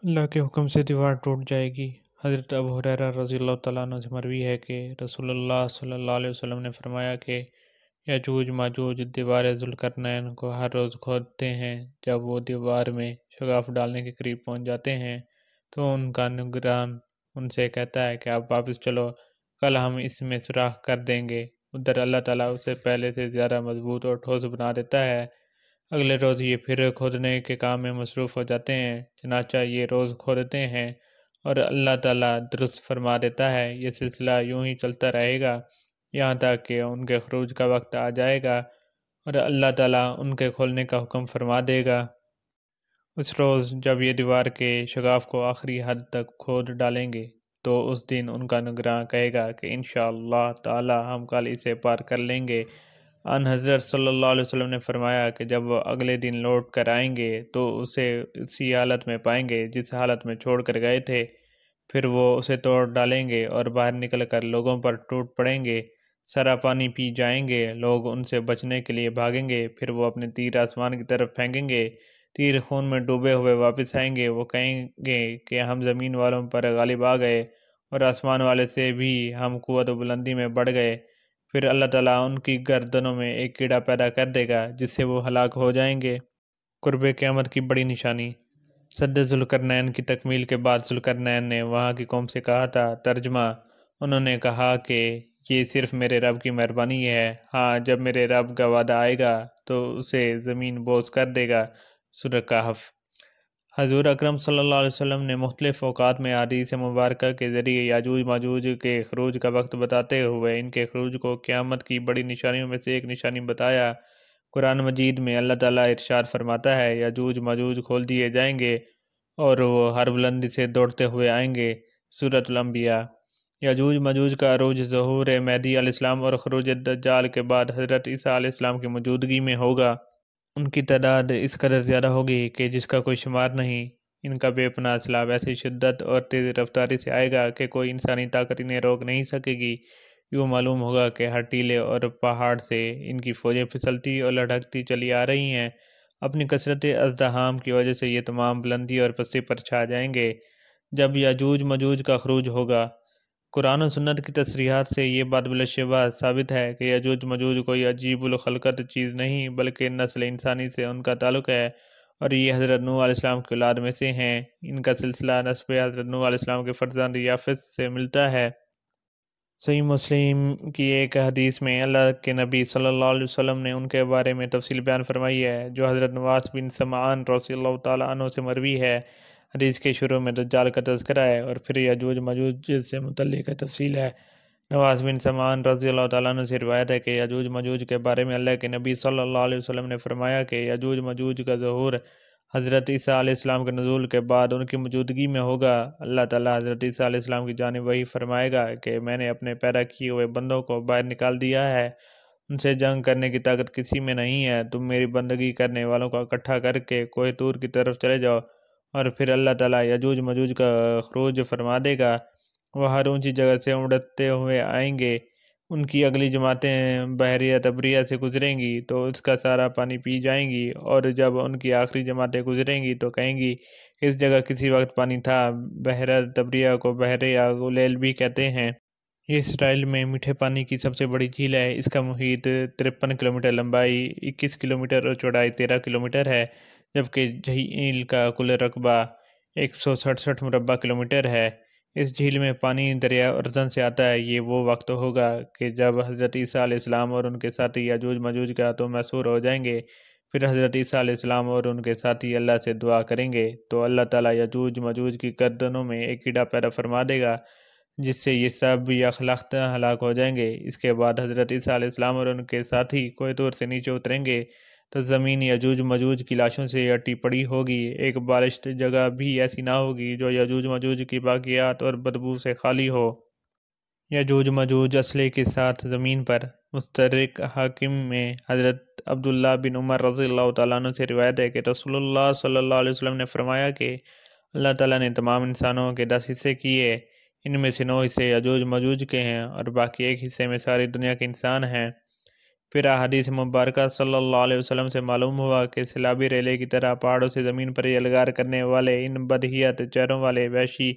अल्लाह के हुक्म से दीवार टूट जाएगी। हज़रत अबू हुरैरा रज़ी अल्लाह तआला अन्हु से मरवी है कि रसूलुल्लाह सल्लल्लाहु अलैहि वसल्लम ने फरमाया कि याजूज माजूज दीवार ज़ुल्करनैन को हर रोज़ खोदते हैं। जब वो दीवार में शगाफ डालने के करीब पहुंच जाते हैं तो उनका निगरान उनसे कहता है कि आप वापस चलो, कल हम इसमें सुराख कर देंगे। उधर अल्लाह ताला उसे पहले से ज़्यादा मजबूत और ठोस बना देता है। अगले रोज़ ये फिर खोदने के काम में मसरूफ़ हो जाते हैं। चनाचा ये रोज़ खोदते हैं और अल्लाह ताला दुरुस्त फरमा देता है। ये सिलसिला यूं ही चलता रहेगा यहाँ तक कि उनके खरूज का वक्त आ जाएगा और अल्लाह ताला उनके खोलने का हुक्म फरमा देगा। उस रोज़ जब ये दीवार के शगाफ को आखिरी हद तक खोद डालेंगे तो उस दिन उनका निगरान कहेगा कि इंशाअल्लाह ताला हम कल इसे पार कर लेंगे। अन हज़रत सल्लल्लाहु अलैहि वसल्लम ने फरमाया कि जब वो अगले दिन लौट कर आएंगे तो उसे उसी हालत में पाएंगे जिस हालत में छोड़ कर गए थे। फिर वो उसे तोड़ डालेंगे और बाहर निकल कर लोगों पर टूट पड़ेंगे। सारा पानी पी जाएंगे, लोग उनसे बचने के लिए भागेंगे। फिर वो अपने तीर आसमान की तरफ फेंकेंगे, तीर खून में डूबे हुए वापस आएंगे। वो कहेंगे कि हम ज़मीन वालों पर गालिब आ गए और आसमान वाले से भी हम कुव्वत व बुलंदी में बढ़ गए। फिर अल्लाह ताला उनकी गर्दनों में एक कीड़ा पैदा कर देगा जिससे वो हलाक हो जाएंगे। कुर्बे क़यामत की बड़ी निशानी। सद्द ज़ुल्करनैन की तकमील के बाद ज़ुल्करनैन ने वहाँ की कौम से कहा था। तर्जमा, उन्होंने कहा कि ये सिर्फ मेरे रब की मेहरबानी है। हाँ, जब मेरे रब का वादा आएगा तो उसे ज़मीन बोझ कर देगा। सूरह कहफ। हजूर अकरम सल्लल्लाहु अलैहि वसल्लम ने मुख्तलिफ़ औक़ात में हदीस मुबारक के ज़रिए याजूज माजूज के खरूज का वक्त बताते हुए इनके खरूज को क़यामत की बड़ी निशानियों में से एक निशानी बताया। कुरान मजीद में अल्लाह ताला इरशाद फरमाता है, याजूज माजूज खोल दिए जाएंगे और वो हर बुलंदी से दौड़ते हुए आएंगे। सूरह अल-अंबिया। याजूज माजूज का अरूज ज़हूर मेहदी अलैहिस्सलाम और खरूज दज्जाल के बाद हज़रत ईसा अलैहिस्सलाम की मौजूदगी में होगा। उनकी तादाद इस कदर ज़्यादा होगी कि जिसका कोई शुमार नहीं। इनका बेपनाह सैलाब ऐसी शिद्दत और तेज़ रफ्तारी से आएगा कि कोई इंसानी ताकत इन्हें रोक नहीं सकेगी। यूँ मालूम होगा कि हर टीले और पहाड़ से इनकी फ़ौजें फिसलती और लढ़कती चली आ रही हैं। अपनी कसरत अज़दहाम की वजह से ये तमाम बुलंदी और पस्ती पर छा जाएंगे। जब याजूज मजूज का खरूज होगा, कुरान और सुन्नत की तसरीहात से ये बात बिलशबा साबित है कि यजूज मजूज कोई अजीबुल खलकत चीज़ नहीं बल्कि नस्ल इंसानी से उनका ताल्लुक़ है और ये हज़रत नूह अलैहिस्सलाम की औलाद में से हैं। इनका सिलसिला नस्ब हज़रत नूह अलैहिस्सलाम के फ़र्जंद याफ़िस से मिलता है। सही मुस्लिम की एक हदीस में अल्लाह के नबी सल्लल्लाहु अलैहि वसल्लम ने उनके बारे में तफसील बयान फरमाई है जो हज़रत नवास बिन समाअन रज़ियल्लाहु ताला अन्हु से मरवी है। हदीस के शुरू में दज्जाल का तज़किरा है और फिर यजूज मजूज से मुतल्लिक़ तफसील है। नवास बिन समाअन रज़ियल्लाहु ताला अन्हु से रिवायत है कि यजूज मजूज के बारे में अल्लाह के नबी सल्लल्लाहु अलैहि वसल्लम ने फरमाया कि यजूज मजूज का ज़हूर हज़रत ईसा अलैहिस्सलाम के नुज़ूल के बाद उनकी मौजूदगी में होगा। अल्लाह ताला हज़रत ईसा अलैहिस्सलाम की जानिब वही फरमाएगा कि मैंने अपने पैदा किए हुए बंदों को बाहर निकाल दिया है, उनसे जंग करने की ताकत किसी में नहीं है। तुम मेरी बंदगी करने वालों को इकट्ठा करके कोहे तूर की तरफ चले जाओ। और फिर अल्लाह ताला यजूज मजूज का खरूज फरमा देगा। वह हर ऊंची जगह से उड़ते हुए आएंगे। उनकी अगली जमातें बहरिया तबरिया से गुजरेंगी तो उसका सारा पानी पी जाएंगी और जब उनकी आखिरी जमातें गुजरेंगी तो कहेंगी इस जगह किसी वक्त पानी था। बहरा तबरिया को बहरे या गुलेल भी कहते हैं। ये इसराइल में मीठे पानी की सबसे बड़ी झील है। इसका मुहित 53 किलोमीटर, लंबाई 21 किलोमीटर और चौड़ाई 13 किलोमीटर है, जबकि झील का कुल रकबा 167 मुरबा किलोमीटर है। इस झील में पानी दरिया उर्जन से आता है। ये वो वक्त होगा कि जब हज़रत ईसा अलैहिस्सलाम और उनके साथी याजूज मजूज के हाथों मैसूर हो जाएंगे। फिर हज़रत ईसा अलैहिस्सलाम और उनके साथी अल्लाह से दुआ करेंगे तो अल्लाह ताला याजूज मजूज की गर्दनों में एक कीड़ा पैदा फरमा देगा जिससे ये सब यखलख्त हलाक हो जाएंगे। इसके बाद हज़रत ईसा अलैहिस्सलाम और उनके साथी कोहे तूर से नीचे उतरेंगे तो ज़मीन यजूज मजूज की लाशों से अटी पड़ी होगी। एक बालिश्त जगह भी ऐसी ना होगी जो यजूज मजूज की बाक़ियात और बदबू से खाली हो। यजूज मजूज असले के साथ ज़मीन पर मुस्तरक हाकिम में हज़रत अब्दुल्ला बिन उमर रज़ियल्लाहु ताला अन्हु से रिवायत है कि रसूलुल्लाह सल्लल्लाहु अलैहि वसल्लम ने फरमाया कि अल्लाह ताला ने तमाम इंसानों के 10 हिस्से किए। इनमें से 9 हिस्से यजूज मजूज के हैं और बाकी एक हिस्से में सारी दुनिया के इंसान हैं। پھر احادیث مبارکہ صلی اللہ علیہ وسلم سے معلوم ہوا کہ سیلابی ریلے کی طرح پہاڑوں سے زمین پر یلغار کرنے والے ان بدحیت چہروں والے وحشی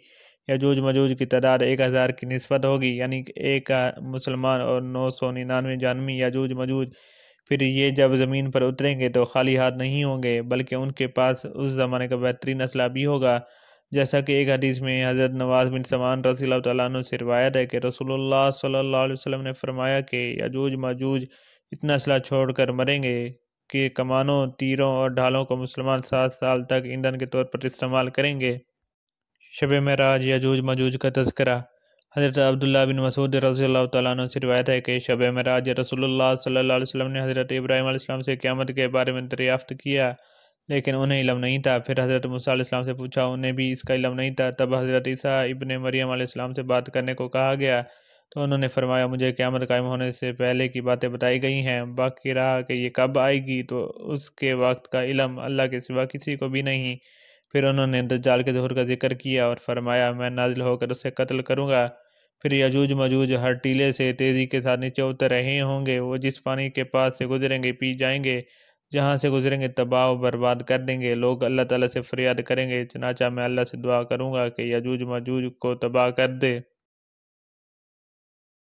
یجوج مجوج کی تعداد 1000 کی نسبت ہوگی، یعنی کہ ایک مسلمان اور 999 جانمی یجوج مجوج۔ پھر یہ جب زمین پر اتریں گے تو خالی ہاتھ نہیں ہوں گے، بلکہ ان کے پاس اس زمانے کا بہترین اسلحہ بھی ہوگا، جیسا کہ ایک حدیث میں حضرت نواز بن سمعان رضی اللہ تعالیٰ عنہ سے روایت ہے کہ رسول اللہ صلی اللہ علیہ وسلم نے فرمایا کہ یجوج مجوج اتنا اسلحہ چھوڑ کر مریں گے کہ کمانوں، تیروں اور ڈھالوں کو مسلمان 7 سال تک ایندھن کے طور پر استعمال کریں گے۔ شب معراج، یجوج مجوج کا تذکرہ۔ حضرت عبداللہ بن مسعود رضی اللہ تعالیٰ عنہ سے روایت ہے کہ شب معراج رسول اللہ صلی اللہ علیہ وسلم نے حضرت ابراہیم علیہ السلام سے قیامت کے بارے میں دریافت کیا، لیکن انہیں علم نہیں تھا۔ پھر حضرت موسیٰ علیہ السلام سے پوچھا، انہیں بھی اس کا علم نہیں تھا۔ تب حضرت عیسیٰ ابن مریم علیہ السلام سے بات کرنے کو کہا گیا تو انہوں نے فرمایا، مجھے قیامت قائم ہونے سے پہلے کی باتیں بتائی گئی ہیں، باقی رہا کہ یہ کب آئے گی تو اس کے وقت کا علم اللہ کے سوا کسی کو بھی نہیں۔ پھر انہوں نے دجال کے ظہور کا ذکر کیا اور فرمایا، میں نازل ہو کر اسے قتل کروں گا۔ پھر یجوج مجوج ہر ٹیلے سے تیزی کے ساتھ نیچے اتر رہے ہوں گے، وہ جس پانی کے پاس سے گزریں گے پی جائیں گے، جہاں سے گزریں گے تباہ و برباد کر دیں گے۔ لوگ اللہ تعالیٰ سے فریاد کریں گے، چنانچہ میں اللہ سے دعا کروں گا کہ یجوج مجوج کو تباہ کر دے۔